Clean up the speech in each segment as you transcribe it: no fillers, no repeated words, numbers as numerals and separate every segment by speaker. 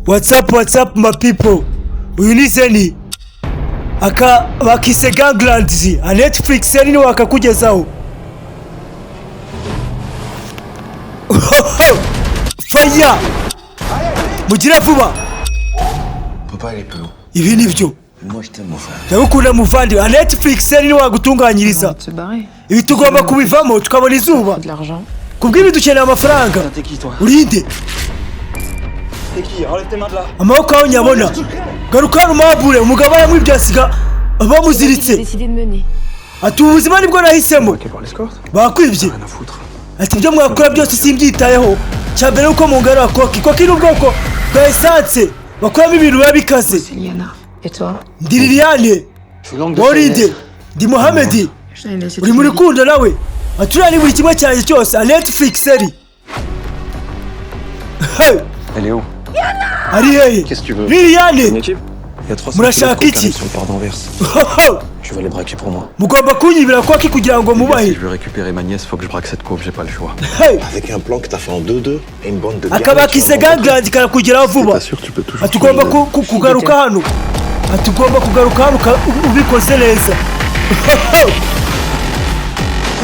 Speaker 1: What's up my people? Uyu ni Zeni. Aka bakise Ganglands, a Netflix series wakakugezaho. Fire! Mugira vuba.
Speaker 2: Papa est peu.
Speaker 1: Ibi nibyo.
Speaker 2: Moi je t'aime mon frère.
Speaker 1: Ndagukunda muvandi, a Netflix series wagutunganyiriza. Ibi tugomba kubivamo tukabona izuba. Kubw'ibi dukeneye amafaranga.
Speaker 2: T'es qui toi?
Speaker 1: Urinde.
Speaker 2: T'es qui? Enlève tes mains de là.
Speaker 1: Amaboko yawe nyabona. Garuka rumabure umugabo yamwibyasiga abamuziritse. Ati ubuzima nibwo nahisemo. Bakwibye. Ati ibyo mwakora byose simbyitayeho. Cyambere uko mungara koki n'ubwoko bwa essence bakoramo ibintu biba bikaze. Ndi Liliane. Moride. Ndi Mohamed. Uri muri kunda nawe. Aturani buri kimwe cyanjye cyose a Netflix série.
Speaker 2: Elle est où?
Speaker 1: Ariye.
Speaker 2: Qu'est-ce que tu veux?
Speaker 1: Liliane.
Speaker 2: Il y a 300
Speaker 1: Murashakiki.
Speaker 2: sur le port d'Anvers. Tu vas les braquer pour moi.
Speaker 1: Mugomba kunyibira kwaki kugira ngo mubahe.
Speaker 2: Si je veux récupérer ma nièce, faut que je braque cette coupe, j'ai pas le choix.
Speaker 3: Avec un plan que t'as fait en 2-2 et une bande de
Speaker 1: Akabakise Ganglands karakugeraho vuba.
Speaker 2: Pas sûr que tu peux toujours.
Speaker 1: Atugomba kugaruka hano. Atugomba kugaruka hano ubikoze neza.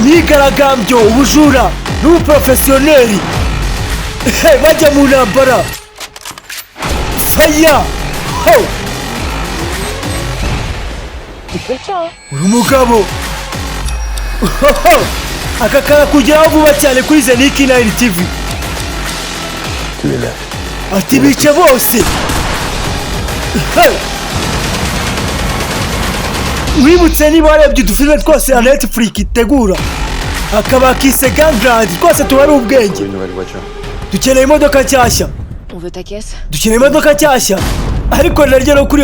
Speaker 1: Nigaragambyo ubujura n'ubuprofessionnel. Bajya mu ntambara. Fire! Ho! Uri mugabo. Aka karakugeraho vuba cyane kuri Zeniki 9 TV.
Speaker 2: Tu es là.
Speaker 1: Ati bice bose. Wibutse niba warebye udufilme twose ya Netflix itegura. Akabakise Ganglands twose tubari ubwenge.
Speaker 2: Une nouvelle voiture.
Speaker 1: Dukeneye imodoka nshyashya.
Speaker 4: On veut ta caisse?
Speaker 1: Dukeneye imodoka nshyashya. Ariko naryo no kuri